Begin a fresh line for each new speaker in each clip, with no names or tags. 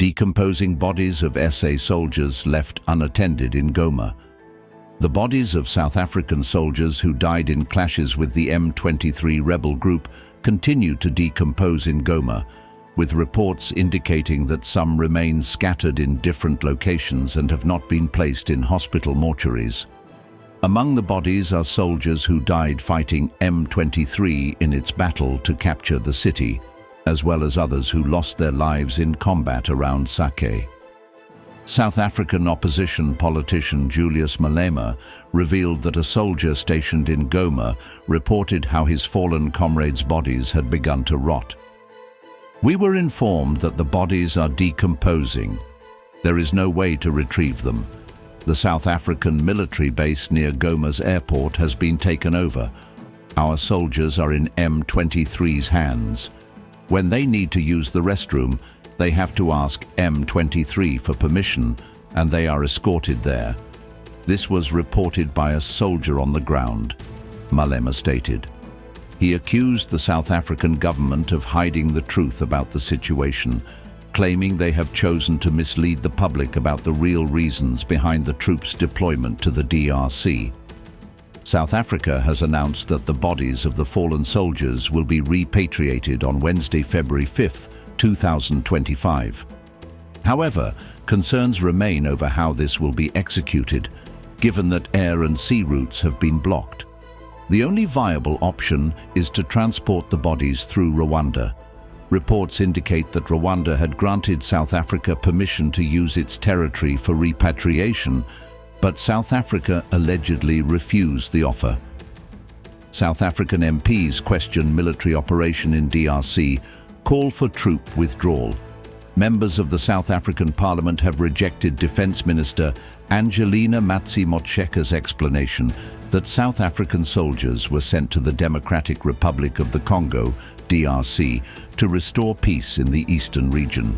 decomposing bodies of SA soldiers left unattended in Goma. The bodies of South African soldiers who died in clashes with the M23 rebel group continue to decompose in Goma, with reports indicating that some remain scattered in different locations and have not been placed in hospital mortuaries. Among the bodies are soldiers who died fighting M23 in its battle to capture the city, as well as others who lost their lives in combat around Sake. South African opposition politician Julius Malema revealed that a soldier stationed in Goma reported how his fallen comrades' bodies had begun to rot. "We were informed that the bodies are decomposing. There is no way to retrieve them. The South African military base near Goma's airport has been taken over. Our soldiers are in M23's hands. When they need to use the restroom, they have to ask M23 for permission, and they are escorted there." This was reported by a soldier on the ground, Malema stated. He accused the South African government of hiding the truth about the situation, claiming they have chosen to mislead the public about the real reasons behind the troops' deployment to the DRC. South Africa has announced that the bodies of the fallen soldiers will be repatriated on Wednesday, February 5th, 2025. However, concerns remain over how this will be executed, given that air and sea routes have been blocked. The only viable option is to transport the bodies through Rwanda. Reports indicate that Rwanda had granted South Africa permission to use its territory for repatriation, but South Africa allegedly refused the offer. South African MPs question military operation in DRC, call for troop withdrawal. Members of the South African Parliament have rejected Defence Minister Angelina Matsi-Motsheka's explanation that South African soldiers were sent to the Democratic Republic of the Congo, DRC, to restore peace in the eastern region.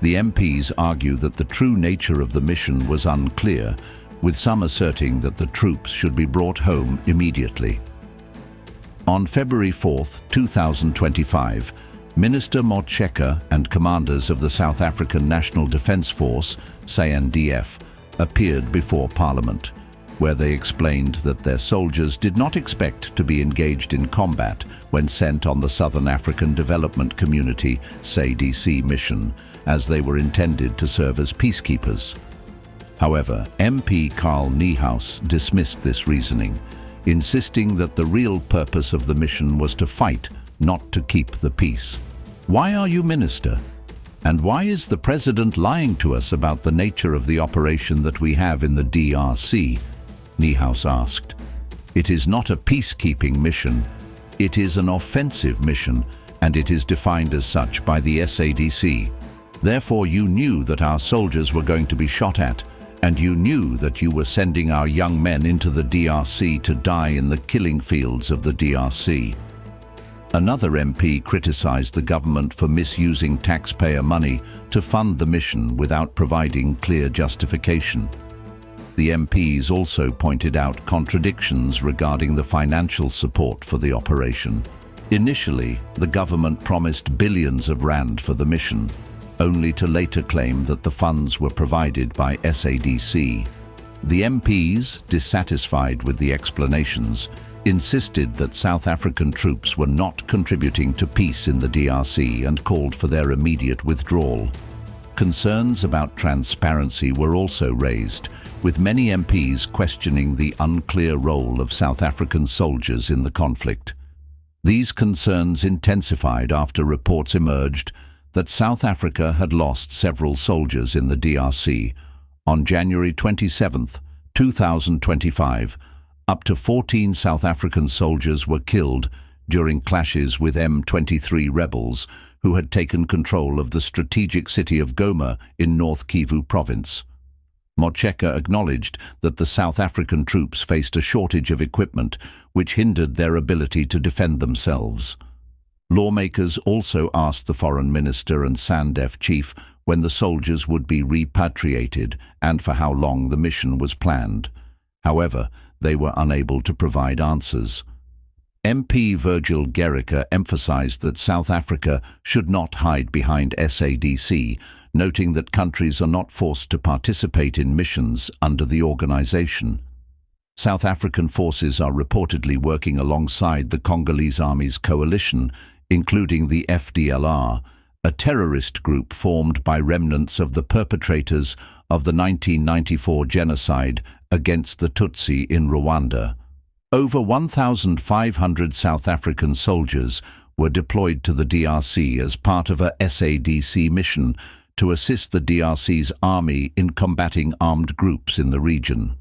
The MPs argue that the true nature of the mission was unclear, with some asserting that the troops should be brought home immediately. On February 4, 2025, Minister Motsheka and commanders of the South African National Defence Force, SANDF, appeared before Parliament, where they explained that their soldiers did not expect to be engaged in combat when sent on the Southern African Development Community (SADC) mission, as they were intended to serve as peacekeepers. However, MP Carl Niehaus dismissed this reasoning, insisting that the real purpose of the mission was to fight, not to keep the peace. "Why are you minister? And why is the president lying to us about the nature of the operation that we have in the DRC?" Niehaus asked. "It is not a peacekeeping mission. It is an offensive mission, and it is defined as such by the SADC. Therefore, you knew that our soldiers were going to be shot at, and you knew that you were sending our young men into the DRC to die in the killing fields of the DRC." Another MP criticized the government for misusing taxpayer money to fund the mission without providing clear justification. The MPs also pointed out contradictions regarding the financial support for the operation. Initially, the government promised billions of rand for the mission, only to later claim that the funds were provided by SADC. The MPs, dissatisfied with the explanations, insisted that South African troops were not contributing to peace in the DRC and called for their immediate withdrawal. Concerns about transparency were also raised, with many MPs questioning the unclear role of South African soldiers in the conflict. These concerns intensified after reports emerged that South Africa had lost several soldiers in the DRC. On January 27, 2025, up to 14 South African soldiers were killed during clashes with M23 rebels who had taken control of the strategic city of Goma in North Kivu province. Motsheka acknowledged that the South African troops faced a shortage of equipment which hindered their ability to defend themselves. Lawmakers also asked the foreign minister and SANDF chief when the soldiers would be repatriated and for how long the mission was planned. However, they were unable to provide answers. MP Virgil Gericke emphasized that South Africa should not hide behind SADC, noting that countries are not forced to participate in missions under the organization. South African forces are reportedly working alongside the Congolese Army's coalition, including the FDLR, a terrorist group formed by remnants of the perpetrators of the 1994 genocide against the Tutsi in Rwanda. Over 1,500 South African soldiers were deployed to the DRC as part of a SADC mission to assist the DRC's army in combating armed groups in the region.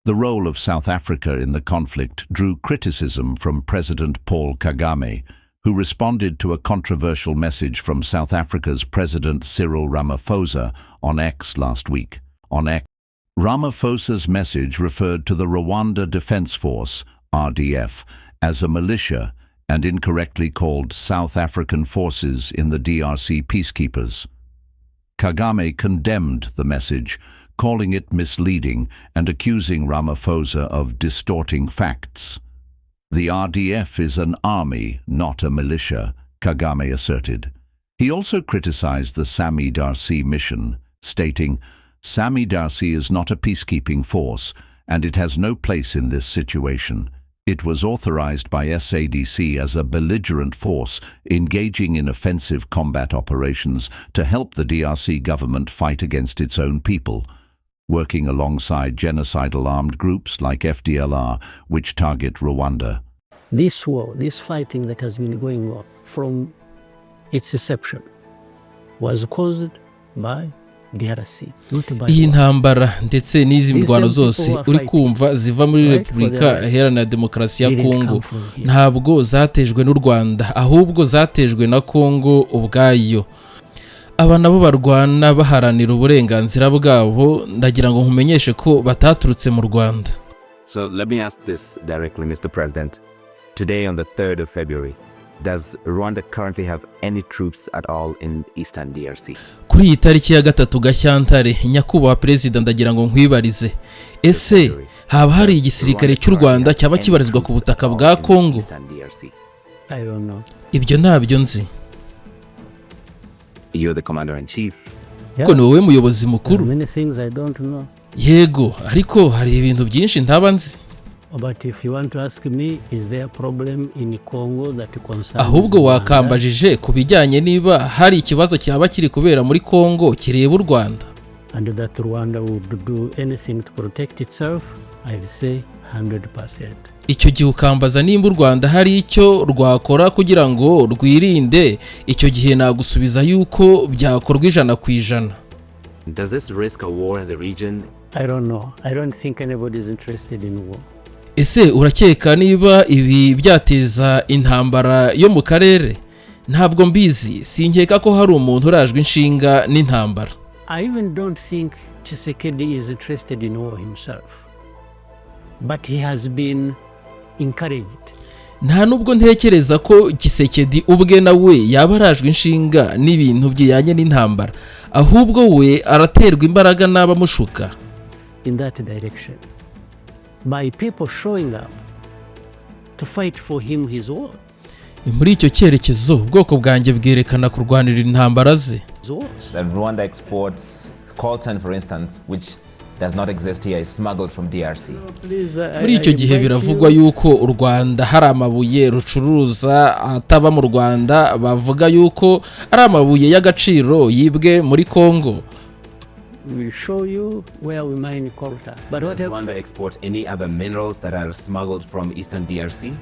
The role of South Africa in the conflict drew criticism from President Paul Kagame, who responded to a controversial message from South Africa's President Cyril Ramaphosa on X last week. On X, Ramaphosa's message referred to the Rwanda Defense Force, RDF, as a militia and incorrectly called South African forces in the DRC peacekeepers. Kagame condemned the message, calling it misleading and accusing Ramaphosa of distorting facts. The RDF is an army, not a militia, Kagame asserted. He also criticized the Sami Darcy mission, stating, "Sami Darcy is not a peacekeeping force, and it has no place in this situation. It was authorized by SADC as a belligerent force engaging in offensive combat operations to help the DRC government fight against its own people, working alongside genocidal armed groups like FDLR, which target Rwanda."
This war, this fighting that has been going on from its inception, was caused by DRC, not by
iyi ntambara ndetse n'izi mirwano zose uri kumva ziva muri Repubulika Iharanira Demokarasi ya Kongo ntabwo zatejwe n'u Rwanda, ahubwo zatejwe na Kongo ubwayo. Aba nabo barwana baharanira uburenganzira bwabo, ndagira ngo nkumenyeshe ko bataturutse mu Rwanda.
So let me ask this directly, Mr. President. Today on the 3rd of February, does Rwanda currently have any troops at all in Eastern DRC?
Kuri iyi tariki ya 3 Gashyantare, nyakubahwa Perezida, ndagira ngo nkwibarize, ese haba hari igisirikare cy'u Rwanda cyaba kibarizwa ku butaka bwa Kongo?
I don't know.
Ibyo ntabyo nzi.
You're the commander in chief.
Ko ni wowe muyobozi mukuru.
Many things I don't know.
Yego, ariko hari ibintu byinshi ntaba nzi.
But if you want to ask me, is there a problem in Congo that concerns?
Ahubwo wakambajije ku bijyanye niba hari ikibazo cyaba kiri kubera muri Kongo kireba u Rwanda.
And that Rwanda would do anything to protect itself, I'd say 100%.
Icyo gihe ukambaza nimba u Rwanda hari icyo rwakora kugira ngo rwirinde, icyo gihe nagusubiza yuko byakorwa 100%.
Does this risk a war in the region?
I don't know. I don't think anybody is interested in war.
Ese urakeka niba ibi byateza intambara yo mu karere? Ntabwo mbizi, sinkeka ko hari umuntu urajwe inshinga n'intambara.
I even don't think Tshisekedi is interested in war himself. But he has been encouraged.
Nta nubwo ntekereza ko Tshisekedi ubwe nawe yaba arajwe inshinga n'ibintu byijyanye n'intambara, ahubwo we araterwa imbaraga n'abamushuka.
In that direction, by people showing up to fight for him his war.
Muri icyo cyerekezo ubwoko bwanjye bwerekana kurwanira intambara ze.
That Rwanda exports coltan, for instance, which does not exist here, is smuggled from DRC.
Muri icyo gihe biravugwa yuko u Rwanda hari amabuye rucuruza ataba mu Rwanda, bavuga yuko ari amabuye y'agaciro yibwe muri Kongo.
We'll show you where we mine coltan. But
does Rwanda export any other minerals that are smuggled from Eastern DRC?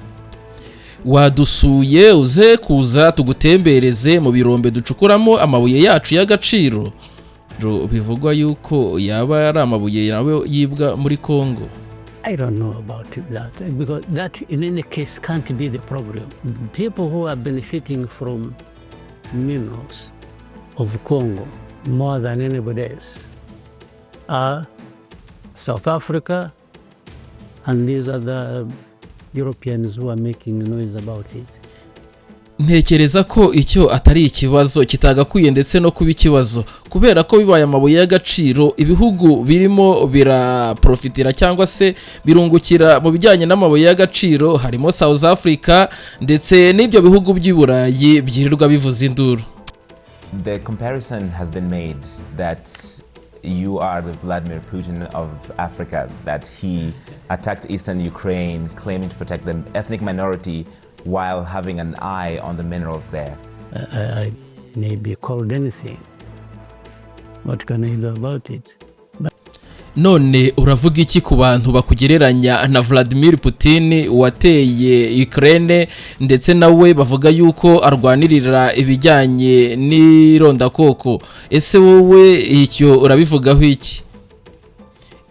Wadusuye uze kuza tugutembereze mu birombe ducukuramo amabuye yacu y'agaciro. Bivugwa yuko yaba ari amabuye yawe yibwa muri Kongo.
I don't know about that, because that in any case can't be the problem. People who are benefiting from minerals of Congo more than anybody else are South Africa and these are the Europeans who are making noise about it.
Ntekereza ko icyo atari ikibazo kitagakwiye ndetse no kuba ikibazo, kubera ko bibaye amabuye y'agaciro ibihugu birimo biraprofitira cyangwa se birungukira mu bijyanye n'amabuye y'agaciro, harimo South Africa ndetse n'ibyo bihugu by'Iburayi byirirwa bivuza induru.
The comparison has been made that you are the Vladimir Putin of Africa, that he attacked eastern Ukraine, claiming to protect the ethnic minority while having an eye on the minerals there.
I may be called anything. What can I do about it?
None uravuga iki ku bantu bakugereranya na Vladimir Putin wateye Ukraine ndetse nawe bavuga yuko arwanirira ibijyanye n'irondakoko? Ese wowe icyo urabivugaho iki?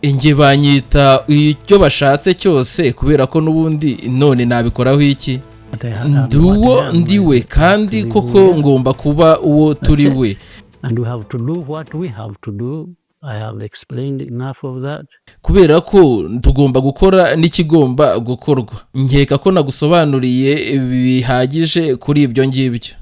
Inge banyita icyo bashatse cyose kubera ko nubundi none nabikoraho iki? Nduwo ndiwe kandi koko ngomba kuba uwo turi we.
And we have to do what we have to do. I have explained enough of that.
Kubera ko tugomba gukora n'ikigomba gukorwa. Nkeka ko nagusobanuriye bihagije kuri ibyo ngibyo.